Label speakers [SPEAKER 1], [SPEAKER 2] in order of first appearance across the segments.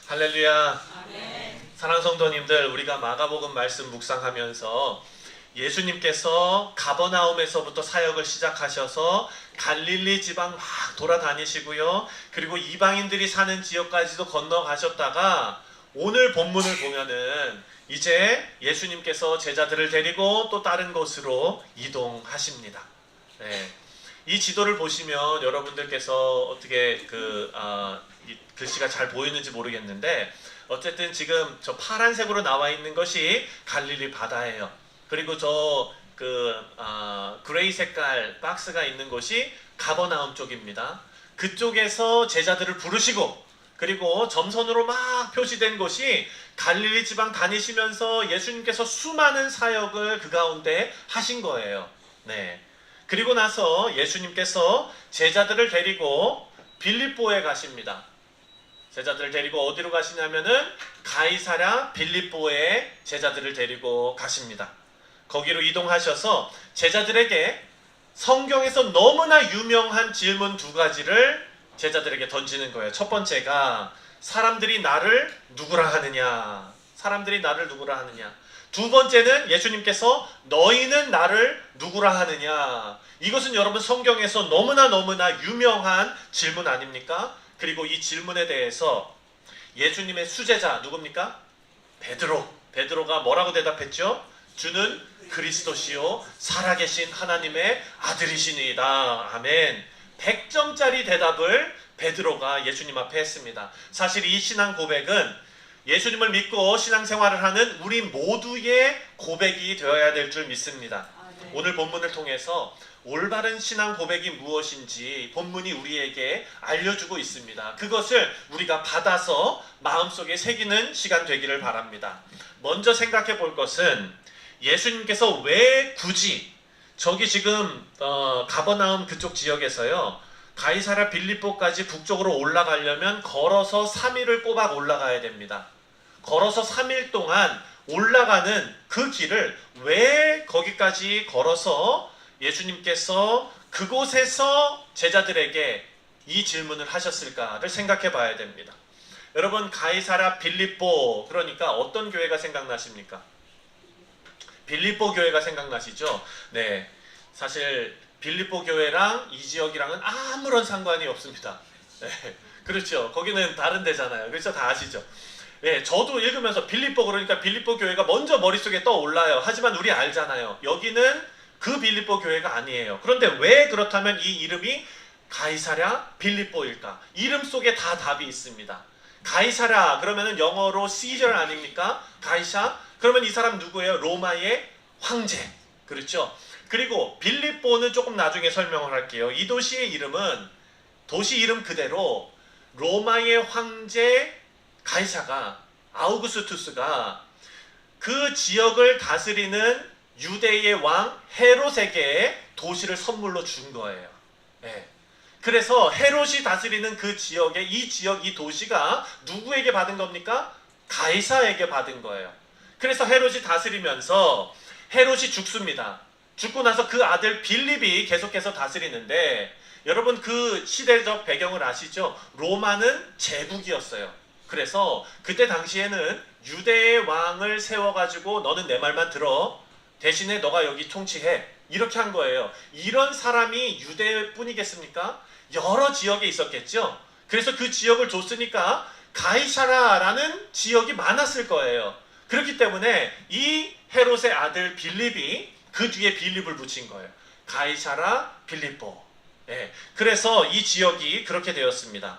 [SPEAKER 1] 할렐루야.
[SPEAKER 2] 아멘.
[SPEAKER 1] 사랑하는 성도님들, 우리가 마가복음 말씀 묵상하면서 예수님께서 가버나움에서부터 사역을 시작하셔서 갈릴리 지방 막 돌아다니시고요. 그리고 이방인들이 사는 지역까지도 건너가셨다가 오늘 본문을 보면은 이제 예수님께서 제자들을 데리고 또 다른 곳으로 이동하십니다. 네. 이 지도를 보시면 여러분들께서 어떻게 이 글씨가 잘 보이는지 모르겠는데 어쨌든 지금 저 파란색으로 나와 있는 것이 갈릴리 바다예요. 그리고 저 그레이 색깔 박스가 있는 곳이 가버나움 쪽입니다. 그쪽에서 제자들을 부르시고 그리고 점선으로 막 표시된 곳이 갈릴리 지방 다니시면서 예수님께서 수많은 사역을 그 가운데 하신 거예요. 네. 그리고 나서 예수님께서 제자들을 데리고 빌립보에 가십니다. 제자들을 데리고 어디로 가시냐면은 가이사랴 빌립보에 제자들을 데리고 가십니다. 거기로 이동하셔서 제자들에게 성경에서 너무나 유명한 질문 두 가지를 제자들에게 던지는 거예요. 첫 번째가 사람들이 나를 누구라 하느냐. 사람들이 나를 누구라 하느냐. 두 번째는 예수님께서 너희는 나를 누구라 하느냐. 이것은 여러분 성경에서 너무나 유명한 질문 아닙니까? 그리고 이 질문에 대해서 예수님의 수제자 누굽니까? 베드로가 뭐라고 대답했죠? 주는 그리스도시요 살아계신 하나님의 아들이시니이다. 아멘. 100점짜리 대답을 베드로가 예수님 앞에 했습니다. 사실 이 신앙 고백은 예수님을 믿고 신앙생활을 하는 우리 모두의 고백이 되어야 될 줄 믿습니다. 오늘 본문을 통해서 올바른 신앙 고백이 무엇인지 본문이 우리에게 알려주고 있습니다. 그것을 우리가 받아서 마음속에 새기는 시간 되기를 바랍니다. 먼저 생각해 볼 것은 예수님께서 왜 굳이 저기 지금 가버나움 그쪽 지역에서요 가이사랴 빌립보까지 북쪽으로 올라가려면 걸어서 3일을 꼬박 올라가야 됩니다. 걸어서 3일 동안 올라가는 그 길을 왜 거기까지 걸어서 예수님께서 그곳에서 제자들에게 이 질문을 하셨을까를 생각해 봐야 됩니다. 여러분 가이사랴 빌립보 그러니까 어떤 교회가 생각나십니까? 빌립보 교회가 생각나시죠? 네, 사실 빌립보 교회랑 이 지역이랑은 아무런 상관이 없습니다. 네, 그렇죠. 거기는 다른 데잖아요. 그래서 다 아시죠? 네, 저도 읽으면서 빌립보 그러니까 빌립보 교회가 먼저 머릿속에 떠올라요. 하지만 우리 알잖아요. 여기는 그 빌립보 교회가 아니에요. 그런데 왜 그렇다면 이 이름이 가이사랴 빌립보일까? 이름 속에 다 답이 있습니다. 가이사랴 그러면은 영어로 시저 아닙니까? 가이사 그러면 이 사람 누구예요? 로마의 황제. 그렇죠? 그리고 빌립보는 조금 나중에 설명을 할게요. 이 도시의 이름은 도시 이름 그대로 로마의 황제 가이사가 아우구스투스가 그 지역을 다스리는 유대의 왕 헤롯에게 도시를 선물로 준 거예요. 네. 그래서 헤롯이 다스리는 그 지역에 이 도시가 누구에게 받은 겁니까? 가이사에게 받은 거예요. 그래서 헤롯이 다스리면서 헤롯이 죽습니다. 죽고 나서 그 아들 빌립이 계속해서 다스리는데 여러분 그 시대적 배경을 아시죠? 로마는 제국이었어요. 그래서 그때 당시에는 유대의 왕을 세워가지고 너는 내 말만 들어. 대신에 너가 여기 통치해. 이렇게 한 거예요. 이런 사람이 유대뿐이겠습니까? 여러 지역에 있었겠죠. 그래서 그 지역을 줬으니까 가이사라라는 지역이 많았을 거예요. 그렇기 때문에 이 헤롯의 아들 빌립이 그 뒤에 빌립을 붙인 거예요. 가이사라 빌립보. 네. 그래서 이 지역이 그렇게 되었습니다.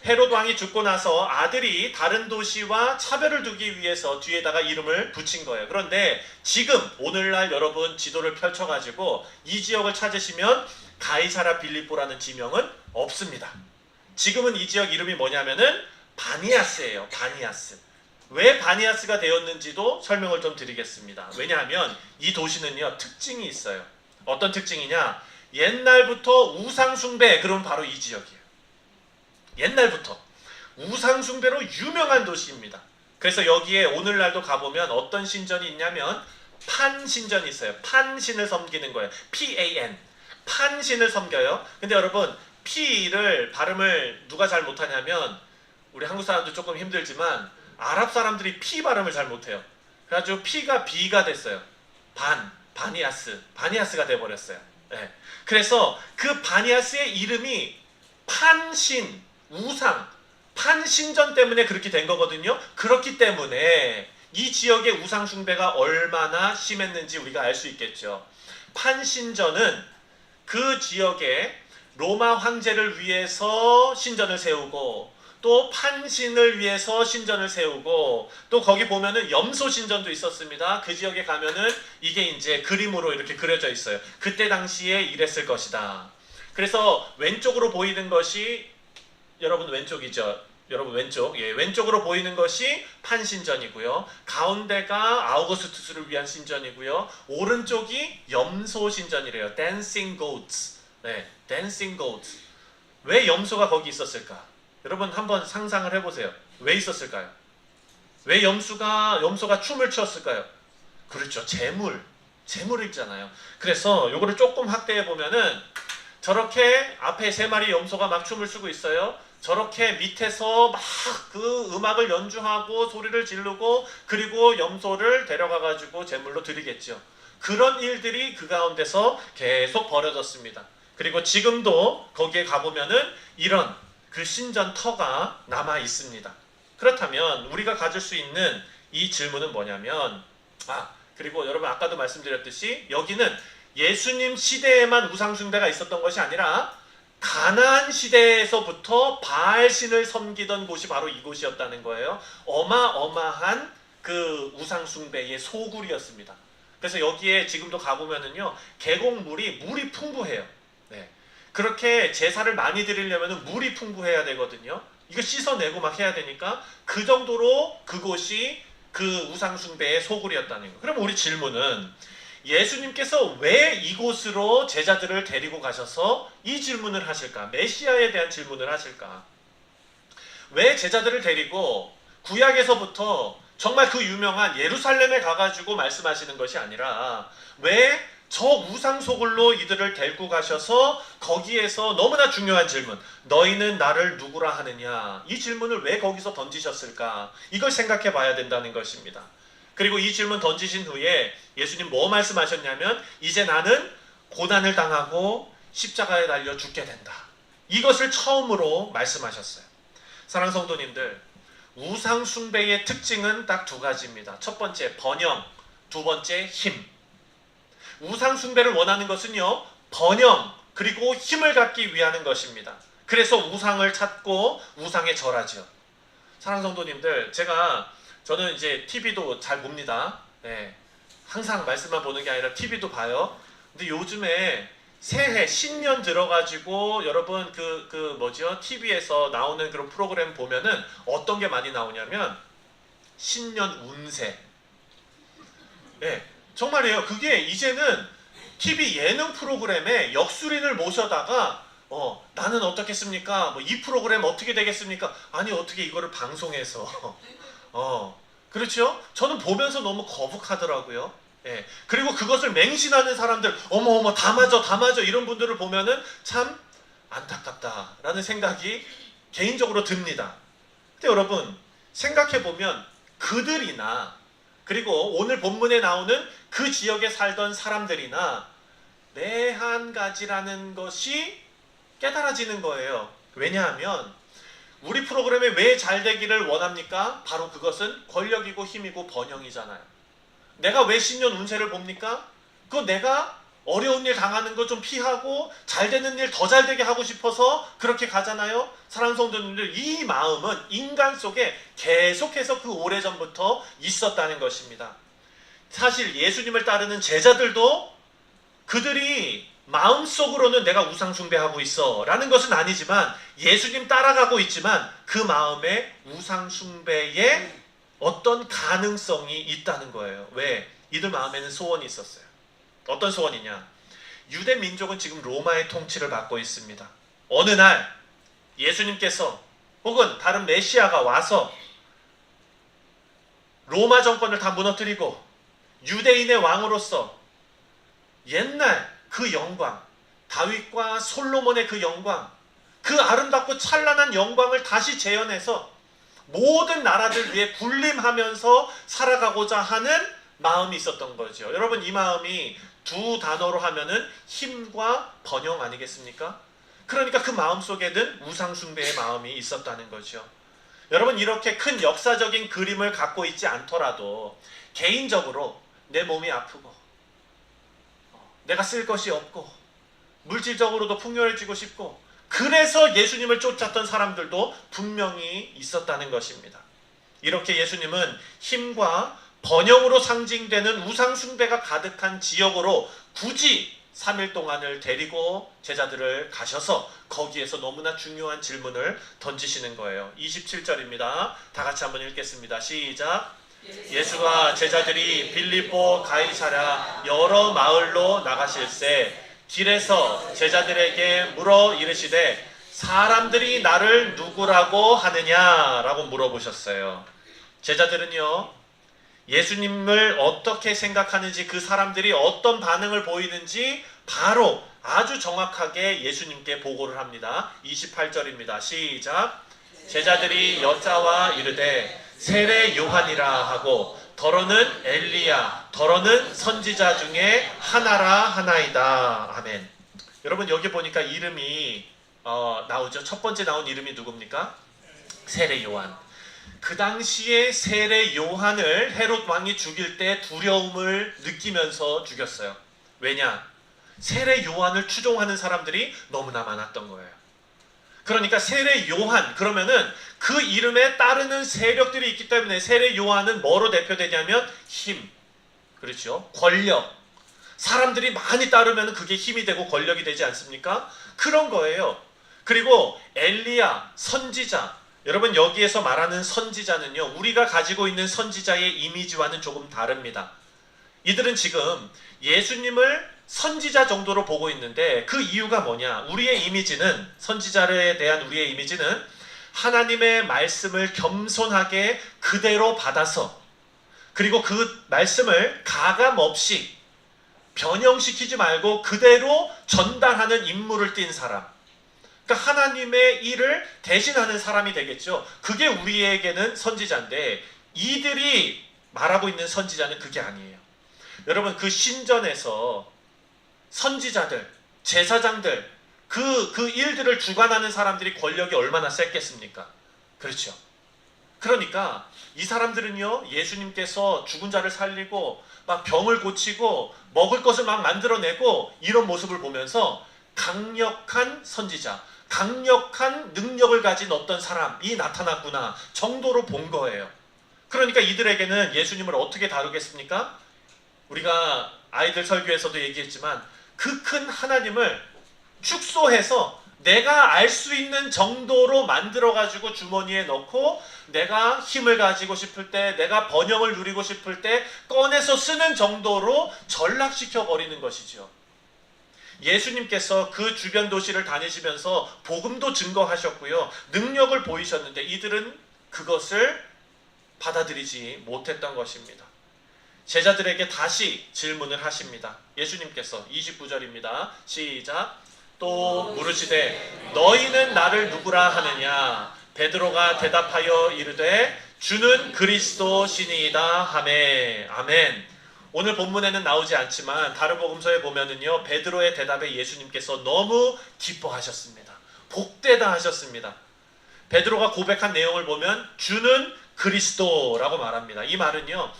[SPEAKER 1] 헤롯 왕이 죽고 나서 아들이 다른 도시와 차별을 두기 위해서 뒤에다가 이름을 붙인 거예요. 그런데 지금 오늘날 여러분 지도를 펼쳐가지고 이 지역을 찾으시면 가이사랴 빌립보라는 지명은 없습니다. 지금은 이 지역 이름이 뭐냐면은 바니아스예요. 바니아스. 왜 바니아스가 되었는지도 설명을 좀 드리겠습니다. 왜냐하면 이 도시는요 특징이 있어요. 어떤 특징이냐? 옛날부터 우상숭배 그러면 바로 이 지역이에요. 옛날부터 우상숭배로 유명한 도시입니다. 그래서 여기에 오늘날도 가보면 어떤 신전이 있냐면 판신전이 있어요. 판신을 섬기는 거예요. PAN. 판신을 섬겨요. 근데 여러분 P를 발음을 누가 잘 못하냐면 우리 한국 사람도 조금 힘들지만 아랍 사람들이 피 발음을 잘 못해요. 그래가지고 피가 비가 됐어요. 바니아스가 돼버렸어요. 네. 그래서 그 바니아스의 이름이 판신, 우상, 판신전 때문에 그렇게 된 거거든요. 그렇기 때문에 이 지역의 우상 숭배가 얼마나 심했는지 우리가 알 수 있겠죠. 판신전은 그 지역에 로마 황제를 위해서 신전을 세우고 또 판신을 위해서 신전을 세우고 또 거기 보면은 염소 신전도 있었습니다. 그 지역에 가면은 이게 이제 그림으로 이렇게 그려져 있어요. 그때 당시에 이랬을 것이다. 그래서 왼쪽으로 보이는 것이 여러분 왼쪽이죠. 여러분 왼쪽, 왼쪽으로 보이는 것이 판신전이고요. 가운데가 아우구스투스를 위한 신전이고요. 오른쪽이 염소 신전이래요. Dancing Goats. 네, Dancing Goats. 왜 염소가 거기 있었을까? 여러분 한번 상상을 해보세요. 왜 있었을까요? 왜 염소가 춤을 추었을까요? 그렇죠. 재물이잖아요. 그래서 요거를 조금 확대해 보면은 저렇게 앞에 3마리 염소가 막 춤을 추고 있어요. 저렇게 밑에서 막 그 음악을 연주하고 소리를 지르고 그리고 염소를 데려가 가지고 제물로 드리겠죠. 그런 일들이 그 가운데서 계속 벌어졌습니다. 그리고 지금도 거기에 가보면은 이런 그 신전 터가 남아 있습니다. 그렇다면 우리가 가질 수 있는 이 질문은 뭐냐면 그리고 여러분 아까도 말씀드렸듯이 여기는 예수님 시대에만 우상숭배가 있었던 것이 아니라 가나안 시대에서부터 바알신을 섬기던 곳이 바로 이곳이었다는 거예요. 어마어마한 그 우상숭배의 소굴이었습니다. 그래서 여기에 지금도 가보면은요 물이 풍부해요. 네. 그렇게 제사를 많이 드리려면 물이 풍부해야 되거든요. 이거 씻어내고 막 해야 되니까 그 정도로 그곳이 그 우상숭배의 소굴이었다는 거예요. 그럼 우리 질문은 예수님께서 왜 이곳으로 제자들을 데리고 가셔서 이 질문을 하실까? 메시아에 대한 질문을 하실까? 왜 제자들을 데리고 구약에서부터 정말 그 유명한 예루살렘에 가가지고 말씀하시는 것이 아니라 왜 저 우상 소굴로 이들을 데리고 가셔서 거기에서 너무나 중요한 질문, 너희는 나를 누구라 하느냐? 이 질문을 왜 거기서 던지셨을까? 이걸 생각해 봐야 된다는 것입니다. 그리고 이 질문 던지신 후에 예수님 뭐 말씀하셨냐면 이제 나는 고난을 당하고 십자가에 달려 죽게 된다. 이것을 처음으로 말씀하셨어요. 사랑하는 성도님들, 우상 숭배의 특징은 딱 2가지입니다. 첫 번째 번영, 두 번째 힘. 우상 숭배를 원하는 것은요 번영 그리고 힘을 갖기 위한 것입니다. 그래서 우상을 찾고 우상에 절하죠. 사랑하는 성도님들, 저는 이제 TV도 잘 봅니다. 네, 항상 말씀만 보는 게 아니라 TV도 봐요. 근데 요즘에 새해 신년 들어가지고 여러분 TV에서 나오는 그런 프로그램 보면은 어떤 게 많이 나오냐면 신년 운세. 네, 정말이에요. 그게 이제는 TV 예능 프로그램에 역술인을 모셔다가 나는 어떻겠습니까? 이 프로그램 어떻게 되겠습니까? 아니 어떻게 이거를 방송해서 그렇죠? 저는 보면서 너무 거북하더라고요. 예. 그리고 그것을 맹신하는 사람들, 어머 다 맞아 이런 분들을 보면은 참 안타깝다라는 생각이 개인적으로 듭니다. 근데 여러분 생각해 보면 그들이나 그리고 오늘 본문에 나오는 그 지역에 살던 사람들이나 매한 가지라는 것이 깨달아지는 거예요. 왜냐하면 우리 프로그램이 왜 잘 되기를 원합니까? 바로 그것은 권력이고 힘이고 번영이잖아요. 내가 왜 신년 운세를 봅니까? 그거 내가 어려운 일 당하는 거 좀 피하고 잘 되는 일 더 잘 되게 하고 싶어서 그렇게 가잖아요. 사랑하는 성도님들, 이 마음은 인간 속에 계속해서 그 오래전부터 있었다는 것입니다. 사실 예수님을 따르는 제자들도 그들이 마음속으로는 내가 우상 숭배하고 있어 라는 것은 아니지만 예수님 따라가고 있지만 그 마음에 우상 숭배의 어떤 가능성이 있다는 거예요. 왜? 이들 마음에는 소원이 있었어요. 어떤 소원이냐? 유대 민족은 지금 로마의 통치를 받고 있습니다. 어느 날 예수님께서 혹은 다른 메시아가 와서 로마 정권을 다 무너뜨리고 유대인의 왕으로서 옛날 그 영광, 다윗과 솔로몬의 그 영광, 그 아름답고 찬란한 영광을 다시 재현해서 모든 나라들 위해 군림하면서 살아가고자 하는 마음이 있었던 거죠. 여러분, 이 마음이 두 단어로 하면은 힘과 번영 아니겠습니까? 그러니까 그 마음 속에는 우상숭배의 마음이 있었다는 거죠. 여러분, 이렇게 큰 역사적인 그림을 갖고 있지 않더라도 개인적으로 내 몸이 아프고 내가 쓸 것이 없고 물질적으로도 풍요해지고 싶고 그래서 예수님을 쫓았던 사람들도 분명히 있었다는 것입니다. 이렇게 예수님은 힘과 번영으로 상징되는 우상숭배가 가득한 지역으로 굳이 3일 동안을 데리고 제자들을 가셔서 거기에서 너무나 중요한 질문을 던지시는 거예요. 27절입니다. 다 같이 한번 읽겠습니다. 시작. 예수가 제자들이 빌립보, 가이사랴 여러 마을로 나가실새 길에서 제자들에게 물어 이르시되 사람들이 나를 누구라고 하느냐라고 물어보셨어요. 제자들은요, 예수님을 어떻게 생각하는지, 그 사람들이 어떤 반응을 보이는지 바로 아주 정확하게 예수님께 보고를 합니다. 28절입니다. 시작. 제자들이 여짜와 이르되 세례 요한이라 하고 더러는 엘리야, 더러는 선지자 중에 하나라 하나이다. 아멘. 여러분, 여기 보니까 이름이 나오죠. 첫 번째 나온 이름이 누굽니까? 세례 요한. 그 당시에 세례 요한을 헤롯 왕이 죽일 때 두려움을 느끼면서 죽였어요. 왜냐? 세례 요한을 추종하는 사람들이 너무나 많았던 거예요. 그러니까 세례 요한, 그러면은 그 이름에 따르는 세력들이 있기 때문에 세례 요한은 뭐로 대표되냐면 힘, 그렇죠? 권력. 사람들이 많이 따르면 그게 힘이 되고 권력이 되지 않습니까? 그런 거예요. 그리고 엘리야, 선지자. 여러분, 여기에서 말하는 선지자는요, 우리가 가지고 있는 선지자의 이미지와는 조금 다릅니다. 이들은 지금 예수님을 선지자 정도로 보고 있는데 그 이유가 뭐냐? 우리의 이미지는, 선지자에 대한 우리의 이미지는 하나님의 말씀을 겸손하게 그대로 받아서, 그리고 그 말씀을 가감 없이 변형시키지 말고 그대로 전달하는 임무를 띈 사람. 그러니까 하나님의 일을 대신하는 사람이 되겠죠. 그게 우리에게는 선지자인데 이들이 말하고 있는 선지자는 그게 아니에요. 여러분, 그 신전에서 선지자들, 제사장들, 그 일들을 주관하는 사람들이 권력이 얼마나 셌겠습니까? 그렇죠. 그러니까 이 사람들은요, 예수님께서 죽은 자를 살리고 막 병을 고치고 먹을 것을 막 만들어내고 이런 모습을 보면서 강력한 선지자, 강력한 능력을 가진 어떤 사람이 나타났구나 정도로 본 거예요. 그러니까 이들에게는 예수님을 어떻게 다루겠습니까? 우리가 아이들 설교에서도 얘기했지만 그 큰 하나님을 축소해서 내가 알 수 있는 정도로 만들어가지고 주머니에 넣고 내가 힘을 가지고 싶을 때, 내가 번영을 누리고 싶을 때 꺼내서 쓰는 정도로 전락시켜 버리는 것이죠. 예수님께서 그 주변 도시를 다니시면서 복음도 증거하셨고요, 능력을 보이셨는데 이들은 그것을 받아들이지 못했던 것입니다. 제자들에게 다시 질문을 하십니다. 예수님께서 29절입니다. 시작. 또 물으시되 너희는 나를 누구라 하느냐? 베드로가 대답하여 이르되 주는 그리스도시니이다 하매. 아멘. 오늘 본문에는 나오지 않지만 다른 복음서에 보면은요, 베드로의 대답에 예수님께서 너무 기뻐하셨습니다. 복되다 하셨습니다. 베드로가 고백한 내용을 보면 주는 그리스도라고 말합니다. 이 말은요,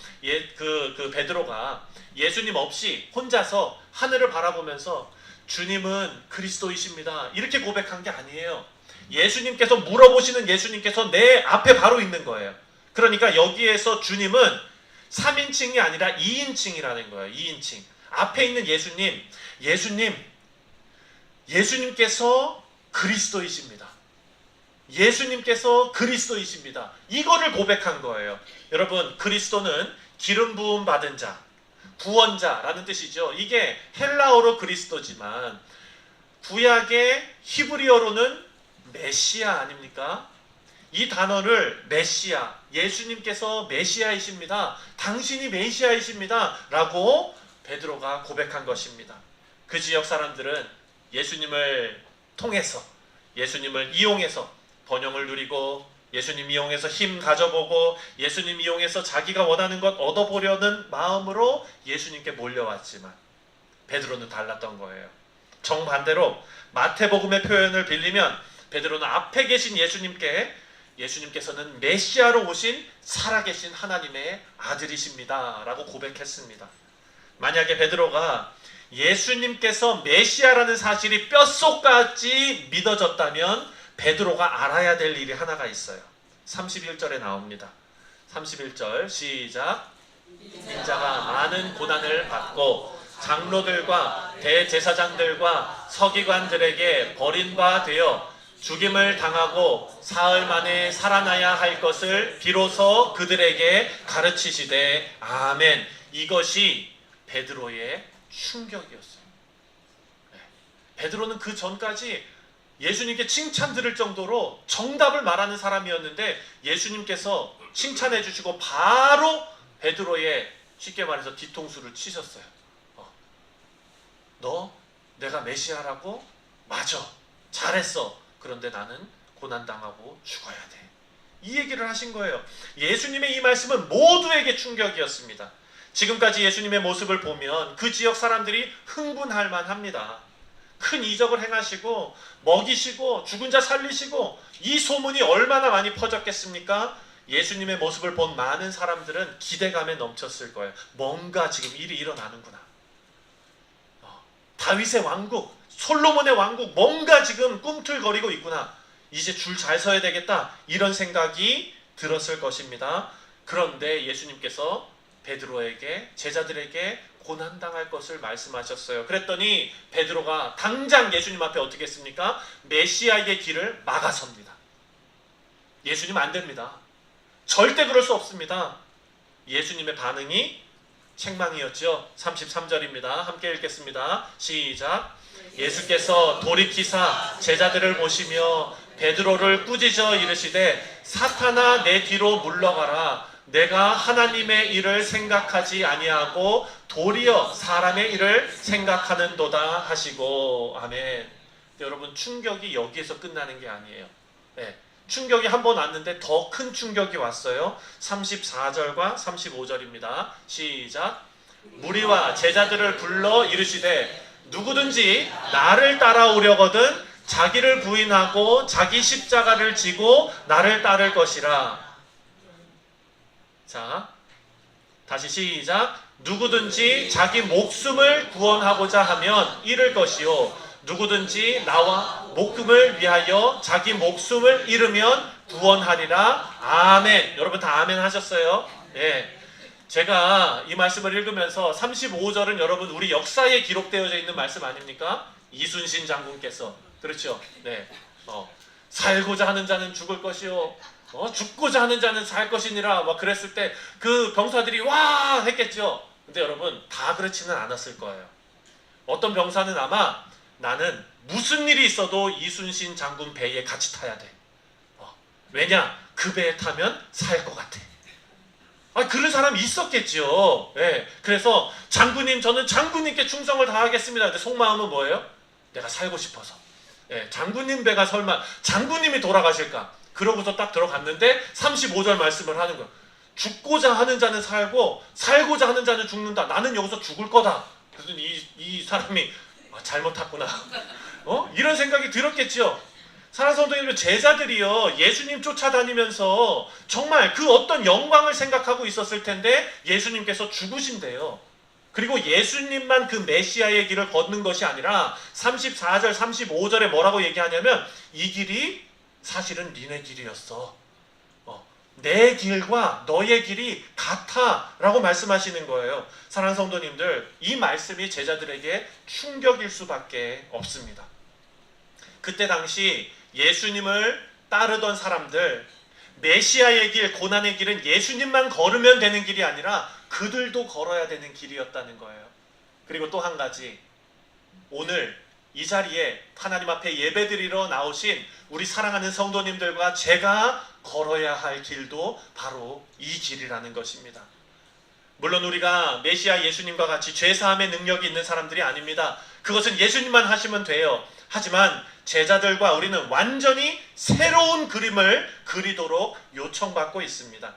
[SPEAKER 1] 베드로가 예수님 없이 혼자서 하늘을 바라보면서 주님은 그리스도이십니다 이렇게 고백한 게 아니에요. 예수님께서 물어보시는 예수님께서 내 앞에 바로 있는 거예요. 그러니까 여기에서 주님은 3인칭이 아니라 2인칭이라는 거예요. 2인칭. 앞에 있는 예수님께서 그리스도이십니다. 예수님께서 그리스도이십니다. 이거를 고백한 거예요. 여러분, 그리스도는 기름 부음 받은 자, 구원자라는 뜻이죠. 이게 헬라어로 그리스도지만 구약의 히브리어로는 메시아 아닙니까? 이 단어를 메시아, 예수님께서 메시아이십니다, 당신이 메시아이십니다 라고 베드로가 고백한 것입니다. 그 지역 사람들은 예수님을 통해서, 예수님을 이용해서 번영을 누리고 예수님 이용해서 힘 가져보고 예수님 이용해서 자기가 원하는 것 얻어보려는 마음으로 예수님께 몰려왔지만 베드로는 달랐던 거예요. 정반대로 마태복음의 표현을 빌리면 베드로는 앞에 계신 예수님께서는 메시아로 오신 살아계신 하나님의 아들이십니다 라고 고백했습니다. 만약에 베드로가 예수님께서 메시아라는 사실이 뼛속까지 믿어졌다면 베드로가 알아야 될 일이 하나가 있어요. 31절에 나옵니다. 31절 시작. 인자가 많은 고난을 받고 장로들과 대제사장들과 서기관들에게 버림바 되어 죽임을 당하고 사흘 만에 살아나야 할 것을 비로소 그들에게 가르치시되 아멘. 이것이 베드로의 충격이었어요. 베드로는 그 전까지 예수님께 칭찬 들을 정도로 정답을 말하는 사람이었는데 예수님께서 칭찬해 주시고 바로 베드로의 쉽게 말해서 뒤통수를 치셨어요. 너 내가 메시아라고? 맞아. 잘했어. 그런데 나는 고난당하고 죽어야 돼. 이 얘기를 하신 거예요. 예수님의 이 말씀은 모두에게 충격이었습니다. 지금까지 예수님의 모습을 보면 그 지역 사람들이 흥분할 만합니다. 큰 이적을 행하시고 먹이시고 죽은 자 살리시고 이 소문이 얼마나 많이 퍼졌겠습니까? 예수님의 모습을 본 많은 사람들은 기대감에 넘쳤을 거예요. 뭔가 지금 일이 일어나는구나. 다윗의 왕국, 솔로몬의 왕국, 뭔가 지금 꿈틀거리고 있구나. 이제 줄 잘 서야 되겠다. 이런 생각이 들었을 것입니다. 그런데 예수님께서 베드로에게, 제자들에게 고난당할 것을 말씀하셨어요. 그랬더니 베드로가 당장 예수님 앞에 어떻게 했습니까? 메시아의 길을 막아섭니다. 예수님 안 됩니다. 절대 그럴 수 없습니다. 예수님의 반응이 책망이었죠. 33절입니다. 함께 읽겠습니다. 시작. 예수께서 돌이키사 제자들을 보시며 베드로를 꾸짖어 이르시되 사탄아 내 뒤로 물러가라. 내가 하나님의 일을 생각하지 아니하고 도리어 사람의 일을 생각하는도다 하시고 아멘. 여러분 충격이 여기에서 끝나는 게 아니에요. 충격이 한 번 왔는데 더 큰 충격이 왔어요. 34절과 35절입니다. 시작. 무리와 제자들을 불러 이르시되 누구든지 나를 따라오려거든 자기를 부인하고 자기 십자가를 지고 나를 따를 것이라. 자, 다시 시작. 누구든지 자기 목숨을 구원하고자 하면 잃을 것이요 누구든지 나와 목숨을 위하여 자기 목숨을 잃으면 구원하리라. 아멘. 여러분 다 아멘 하셨어요? 예. 제가 이 말씀을 읽으면서 35절은 여러분 우리 역사에 기록되어져 있는 말씀 아닙니까? 이순신 장군께서 그렇죠? 네. 살고자 하는 자는 죽을 것이요 죽고자 하는 자는 살 것이니라 막 그랬을 때 그 병사들이 와 했겠죠. 근데 여러분 다 그렇지는 않았을 거예요. 어떤 병사는 아마 나는 무슨 일이 있어도 이순신 장군 배에 같이 타야 돼. 왜냐? 그 배에 타면 살 것 같아. 그런 사람이 있었겠죠. 예. 그래서 장군님 저는 장군님께 충성을 다하겠습니다. 근데 속마음은 뭐예요? 내가 살고 싶어서. 예. 장군님 배가 설마 장군님이 돌아가실까? 그러고서 딱 들어갔는데 35절 말씀을 하는 거예요. 죽고자 하는 자는 살고 살고자 하는 자는 죽는다. 나는 여기서 죽을 거다. 그래서 이 사람이 잘못 탔구나. 이런 생각이 들었겠죠. 사랑하는 성도님들, 제자들이요 예수님 쫓아다니면서 정말 그 어떤 영광을 생각하고 있었을 텐데 예수님께서 죽으신대요. 그리고 예수님만 그 메시아의 길을 걷는 것이 아니라 34절 35절에 뭐라고 얘기하냐면 이 길이 사실은 니네 길이었어. 내 길과 너의 길이 같아 라고 말씀하시는 거예요. 사랑하는 성도님들, 이 말씀이 제자들에게 충격일 수밖에 없습니다. 그때 당시 예수님을 따르던 사람들, 메시아의 길, 고난의 길은 예수님만 걸으면 되는 길이 아니라 그들도 걸어야 되는 길이었다는 거예요. 그리고 또 한 가지, 오늘 이 자리에 하나님 앞에 예배드리러 나오신 우리 사랑하는 성도님들과 제가 걸어야 할 길도 바로 이 길이라는 것입니다. 물론 우리가 메시아 예수님과 같이 죄사함의 능력이 있는 사람들이 아닙니다. 그것은 예수님만 하시면 돼요. 하지만 제자들과 우리는 완전히 새로운 그림을 그리도록 요청받고 있습니다.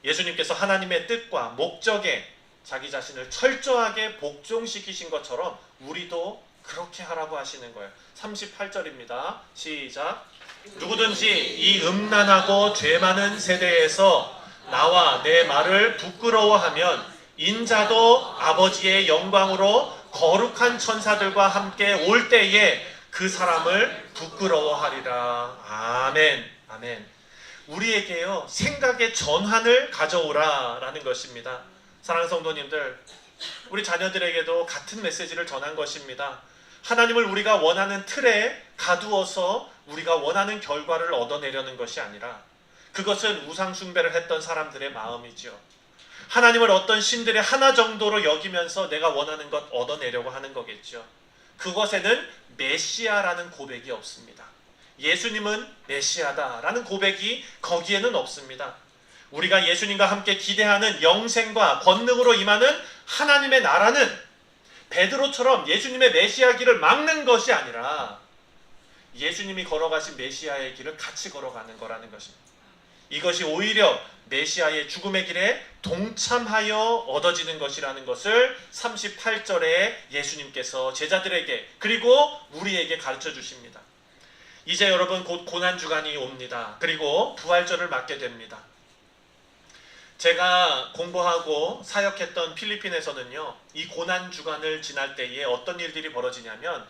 [SPEAKER 1] 예수님께서 하나님의 뜻과 목적에 자기 자신을 철저하게 복종시키신 것처럼 우리도 그렇게 하라고 하시는 거예요. 38절입니다. 시작. 누구든지 이 음란하고 죄 많은 세대에서 나와 내 말을 부끄러워하면 인자도 아버지의 영광으로 거룩한 천사들과 함께 올 때에 그 사람을 부끄러워하리라. 아멘. 아멘. 우리에게요, 생각의 전환을 가져오라 라는 것입니다. 사랑하는 성도님들, 우리 자녀들에게도 같은 메시지를 전한 것입니다. 하나님을 우리가 원하는 틀에 가두어서 우리가 원하는 결과를 얻어내려는 것이 아니라 그것은 우상 숭배를 했던 사람들의 마음이죠. 하나님을 어떤 신들의 하나 정도로 여기면서 내가 원하는 것 얻어내려고 하는 거겠죠. 그것에는 메시아라는 고백이 없습니다. 예수님은 메시아다라는 고백이 거기에는 없습니다. 우리가 예수님과 함께 기대하는 영생과 권능으로 임하는 하나님의 나라는 베드로처럼 예수님의 메시아 길을 막는 것이 아니라 예수님이 걸어가신 메시아의 길을 같이 걸어가는 거라는 것입니다. 이것이 오히려 메시아의 죽음의 길에 동참하여 얻어지는 것이라는 것을 38절에 예수님께서 제자들에게 그리고 우리에게 가르쳐 주십니다. 이제 여러분 곧 고난주간이 옵니다. 그리고 부활절을 맞게 됩니다. 제가 공부하고 사역했던 필리핀에서는요, 이 고난주간을 지날 때에 어떤 일들이 벌어지냐면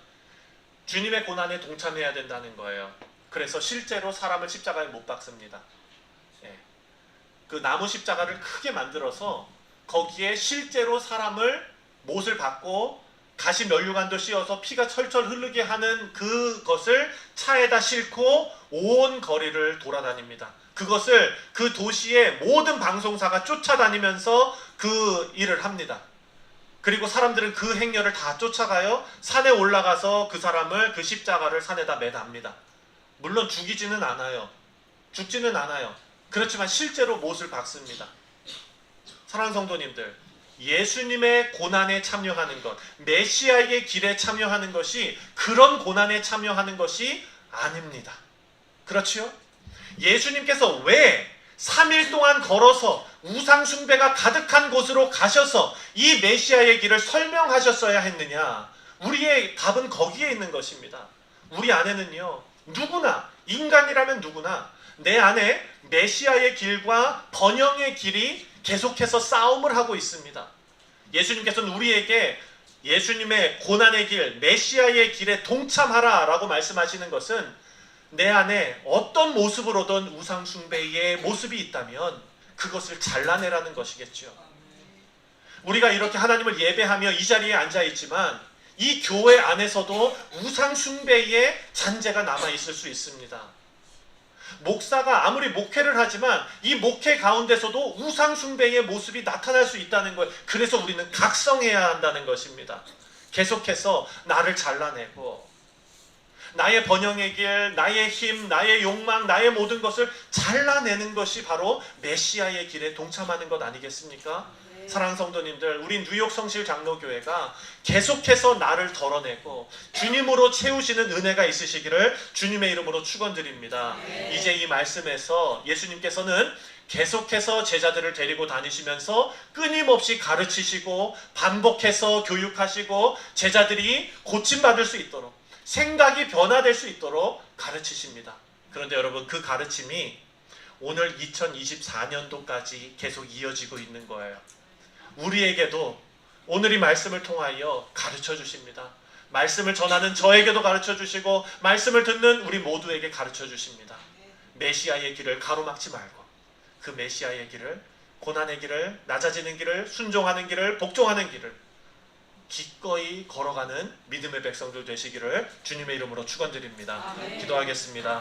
[SPEAKER 1] 주님의 고난에 동참해야 된다는 거예요. 그래서 실제로 사람을 십자가에 못 박습니다. 그 나무 십자가를 크게 만들어서 거기에 실제로 사람을 못을 박고 가시 면류관도 씌워서 피가 철철 흐르게 하는 그것을 차에다 싣고 온 거리를 돌아다닙니다. 그것을 그 도시의 모든 방송사가 쫓아다니면서 그 일을 합니다. 그리고 사람들은 그 행렬을 다 쫓아가요. 산에 올라가서 그 사람을, 그 십자가를 산에다 매답니다. 물론 죽이지는 않아요. 죽지는 않아요. 그렇지만 실제로 못을 박습니다. 사랑하는 성도님들, 예수님의 고난에 참여하는 것, 메시아의 길에 참여하는 것이 그런 고난에 참여하는 것이 아닙니다. 그렇지요? 예수님께서 왜 3일 동안 걸어서 우상 숭배가 가득한 곳으로 가셔서 이 메시아의 길을 설명하셨어야 했느냐? 우리의 답은 거기에 있는 것입니다. 우리 안에는요, 누구나, 인간이라면 누구나 내 안에 메시아의 길과 번영의 길이 계속해서 싸움을 하고 있습니다. 예수님께서는 우리에게 예수님의 고난의 길, 메시아의 길에 동참하라 라고 말씀하시는 것은 내 안에 어떤 모습으로든 우상 숭배의 모습이 있다면 그것을 잘라내라는 것이겠죠. 우리가 이렇게 하나님을 예배하며 이 자리에 앉아 있지만 이 교회 안에서도 우상 숭배의 잔재가 남아 있을 수 있습니다. 목사가 아무리 목회를 하지만 이 목회 가운데서도 우상 숭배의 모습이 나타날 수 있다는 거예요. 그래서 우리는 각성해야 한다는 것입니다. 계속해서 나를 잘라내고 나의 번영의 길, 나의 힘, 나의 욕망, 나의 모든 것을 잘라내는 것이 바로 메시아의 길에 동참하는 것 아니겠습니까? 사랑하는 성도님들, 우리 뉴욕 성실 장로교회가 계속해서 나를 덜어내고 주님으로 채우시는 은혜가 있으시기를 주님의 이름으로 축원드립니다. 이제 이 말씀에서 예수님께서는 계속해서 제자들을 데리고 다니시면서 끊임없이 가르치시고 반복해서 교육하시고 제자들이 고침받을 수 있도록 생각이 변화될 수 있도록 가르치십니다. 그런데 여러분, 그 가르침이 오늘 2024년도까지 계속 이어지고 있는 거예요. 우리에게도 오늘 이 말씀을 통하여 가르쳐 주십니다. 말씀을 전하는 저에게도 가르쳐 주시고 말씀을 듣는 우리 모두에게 가르쳐 주십니다. 메시아의 길을 가로막지 말고 그 메시아의 길을, 고난의 길을, 낮아지는 길을, 순종하는 길을, 복종하는 길을 기꺼이 걸어가는 믿음의 백성들 되시기를 주님의 이름으로 축원드립니다. 기도하겠습니다.